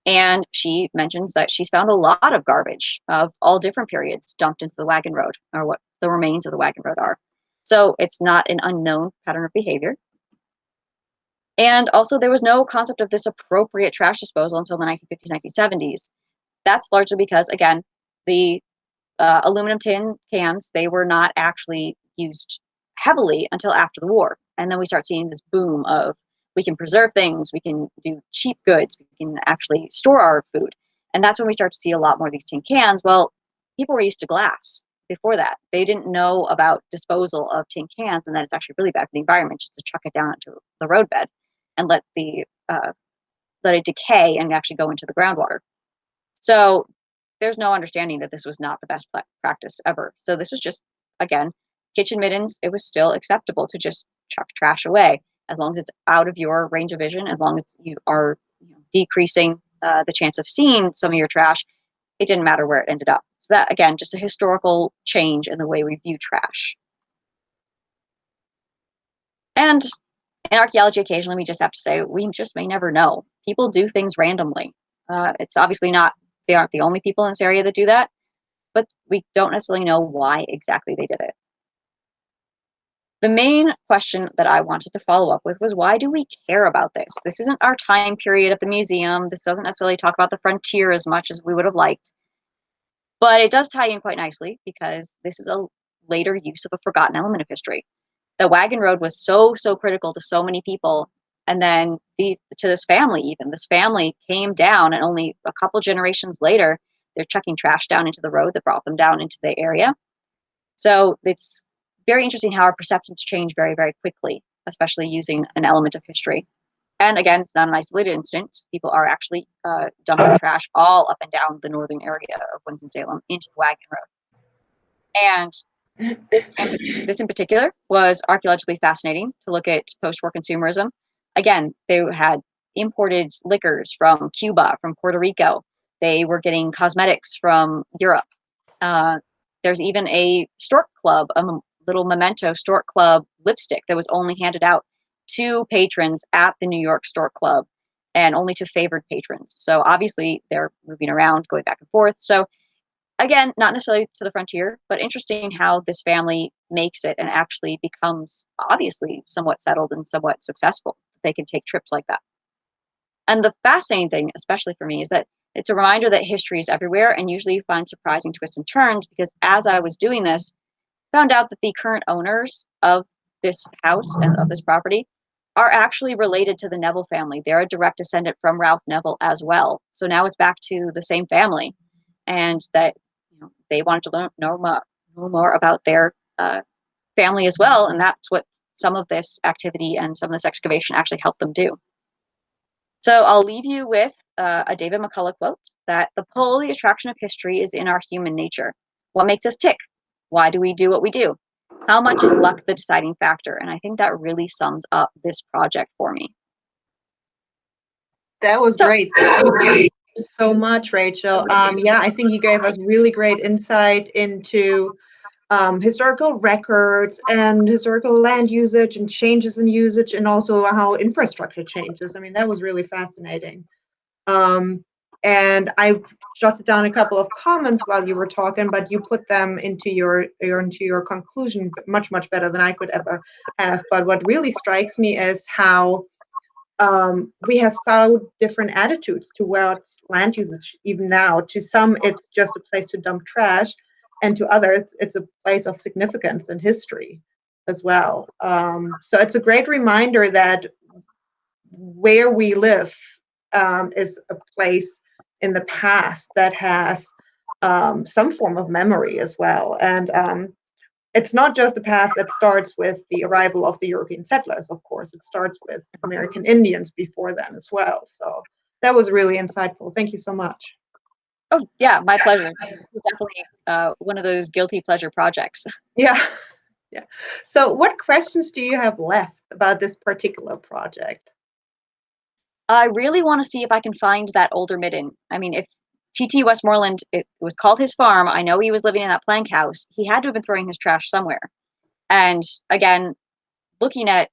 And she mentions that she's found a lot of garbage of all different periods dumped into the wagon road, or what the remains of the wagon road are. So it's not an unknown pattern of behavior. And also there was no concept of this appropriate trash disposal until the 1950s, 1970s. That's largely because, again, the aluminum tin cans, they were not actually used heavily until after the war. And then we start seeing this boom of, we can preserve things, we can do cheap goods, we can actually store our food. And that's when we start to see a lot more of these tin cans. Well, people were used to glass before that. They didn't know about disposal of tin cans and that it's actually really bad for the environment just to chuck it down into the roadbed and let it decay and actually go into the groundwater. So there's no understanding that this was not the best practice ever. So this was just, again, kitchen middens. It was still acceptable to just chuck trash away as long as it's out of your range of vision, as long as you are decreasing the chance of seeing some of your trash. It didn't matter where it ended up. So that, again, just a historical change in the way we view trash. And in archaeology, occasionally we just have to say, we just may never know. People do things randomly. It's obviously not, they aren't the only people in this area that do that, but we don't necessarily know why exactly they did it. The main question that I wanted to follow up with was, why do we care about this? This isn't our time period at the museum. This doesn't necessarily talk about the frontier as much as we would have liked, but it does tie in quite nicely because this is a later use of a forgotten element of history. The wagon road was so critical to so many people. And then to this family, even this family came down, and only a couple generations later, they're chucking trash down into the road that brought them down into the area. So it's very interesting how our perceptions change very, very quickly. especially using an element of history. And again, it's not an isolated incident. People are actually dumping trash all up and down the northern area of Winston-Salem into the Wagon Road. And this in particular was archaeologically fascinating to look at post-war consumerism. Again, they had imported liquors from Cuba, from Puerto Rico. They were getting cosmetics from Europe. There's even a stork club, a little memento stork club lipstick that was only handed out to patrons at the New York Stork Club and only to favored patrons. So obviously they're moving around, going back and forth. So again, not necessarily to the frontier, but interesting how this family makes it and actually becomes obviously somewhat settled and somewhat successful. They can take trips like that. And the fascinating thing, especially for me, is that it's a reminder that history is everywhere, and usually you find surprising twists and turns, because as I was doing this, found out that the current owners of this house and of this property are actually related to the Neville family. They're a direct descendant from Ralph Neville as well. So now it's back to the same family, and that they wanted to know more about their family as well, and that's what some of this activity and some of this excavation actually helped them do. So I'll leave you with a David McCullough quote, that the pull, the attraction of history is in our human nature. What makes us tick? Why do we do what we do? How much is luck the deciding factor? And I think that really sums up this project for me. That was great. Thank you so much, Rachel. Yeah, I think you gave us really great insight into historical records and historical land usage and changes in usage, and also how infrastructure changes. I mean, that was really fascinating. And I jotted down a couple of comments while you were talking, but you put them into your conclusion much better than I could ever have. But what really strikes me is how we have so different attitudes towards land usage even now. To some, it's just a place to dump trash, and to others, it's a place of significance and history as well. So it's a great reminder that where we live is a place in the past that has some form of memory as well. And it's not just a past that starts with the arrival of the European settlers, of course. It starts with American Indians before then as well. So that was really insightful. Thank you so much. Oh, yeah, my pleasure. It was definitely one of those guilty pleasure projects. Yeah. Yeah. So what questions do you have left about this particular project? I really want to see if I can find that older Midden. I mean, if TT Westmoreland, it was called his farm, I know he was living in that plank house. He had to have been throwing his trash somewhere. And again, looking at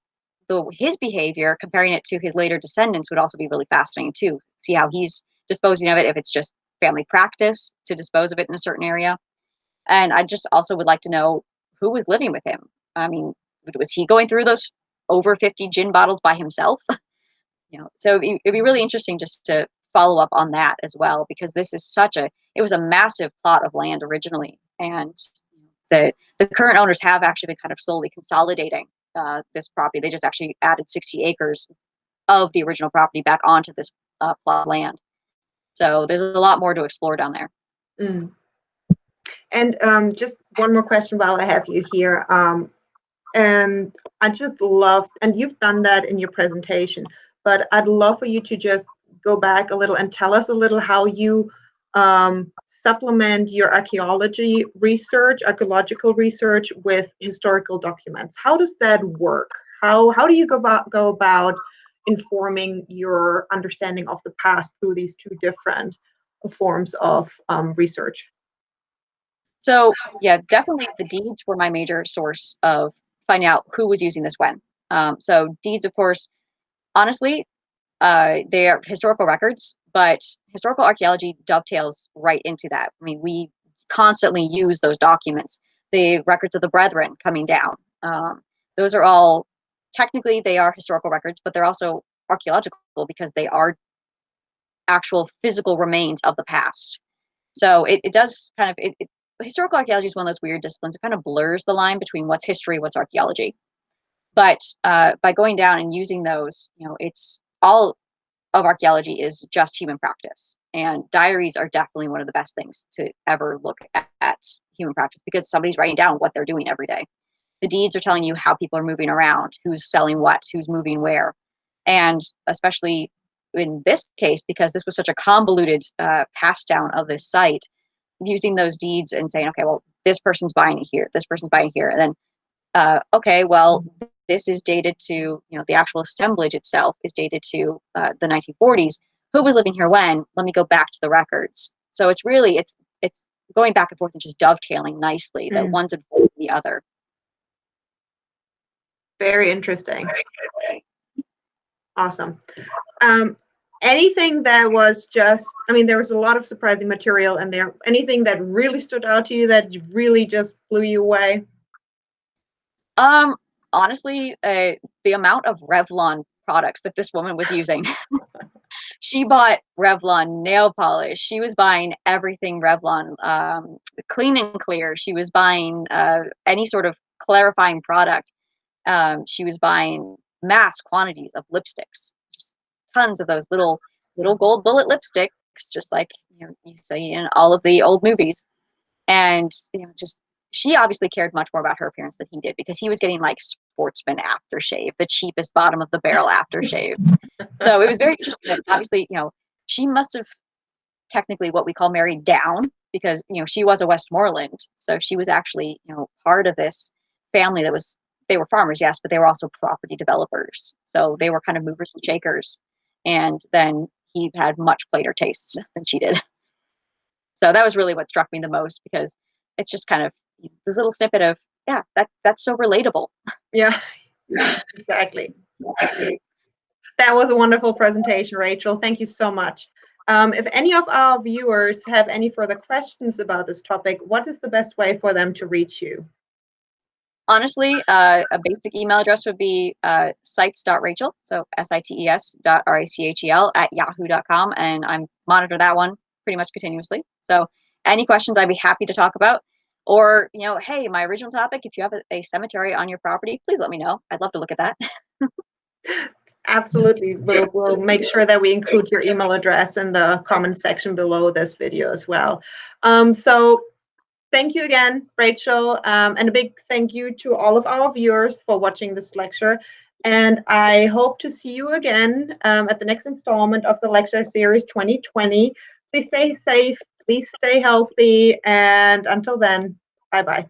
his behavior, comparing it to his later descendants would also be really fascinating too. See how he's disposing of it, if it's just family practice to dispose of it in a certain area. And I just also would like to know who was living with him. I mean, was he going through those over 50 gin bottles by himself? So it'd be really interesting just to follow up on that as well, because this is it was a massive plot of land originally, and the current owners have actually been kind of slowly consolidating this property. They just actually added 60 acres of the original property back onto this plot of land. So there's a lot more to explore down there. Mm. And just one more question while I have you here. And I just love, and you've done that in your presentation, but I'd love for you to just go back a little and tell us a little how you supplement your archaeological research with historical documents. How does that work? How do you go about informing your understanding of the past through these two different forms of research? So yeah, definitely the deeds were my major source of finding out who was using this when. So deeds, of course, honestly, they are historical records, but historical archaeology dovetails right into that. I mean, we constantly use those documents, the records of the brethren coming down. Those are all, technically they are historical records, but they're also archaeological because they are actual physical remains of the past. So it does kind of, historical archaeology is one of those weird disciplines. It kind of blurs the line between what's history, what's archaeology. But by going down and using those, it's all of archaeology is just human practice. And diaries are definitely one of the best things to ever look at human practice, because somebody's writing down what they're doing every day. The deeds are telling you how people are moving around, who's selling what, who's moving where. And especially in this case, because this was such a convoluted pass down of this site, using those deeds and saying, okay, well, this person's buying it here, this person's buying it here. And then, okay, well, this is dated to, the actual assemblage itself is dated to the 1940s. Who was living here when? Let me go back to the records. So it's really, it's going back and forth and just dovetailing nicely, that one's informed the other. Very interesting. Awesome. Anything that was just, I mean, there was a lot of surprising material in there. Anything that really stood out to you that really just blew you away? Honestly, the amount of Revlon products that this woman was using. She bought Revlon nail polish. She was buying everything Revlon, clean and clear. She was buying any sort of clarifying product. She was buying mass quantities of lipsticks, just tons of those little gold bullet lipsticks, just like you see in all of the old movies. And just she obviously cared much more about her appearance than he did, because he was getting like Sportsman aftershave, the cheapest bottom of the barrel aftershave. So it was very interesting that obviously, she must have technically what we call married down, because, she was a Westmoreland. So she was actually, part of this family that was, they were farmers, yes, but they were also property developers. So they were kind of movers and shakers. And then he had much plainer tastes than she did. So that was really what struck me the most, because it's just kind of this little snippet of, yeah, that's so relatable. Yeah, exactly. That was a wonderful presentation, Rachel. Thank you so much. If any of our viewers have any further questions about this topic, what is the best way for them to reach you? Honestly, a basic email address would be sites.rachel, so sites.rachel @yahoo.com, and I monitor that one pretty much continuously. So any questions I'd be happy to talk about. Or, hey, my original topic, if you have a cemetery on your property, please let me know. I'd love to look at that. Absolutely. We'll make sure that we include your email address in the comment section below this video as well. So thank you again, Rachel, and a big thank you to all of our viewers for watching this lecture. And I hope to see you again at the next installment of the lecture series 2020. Please stay safe, please stay healthy, and until then, bye-bye.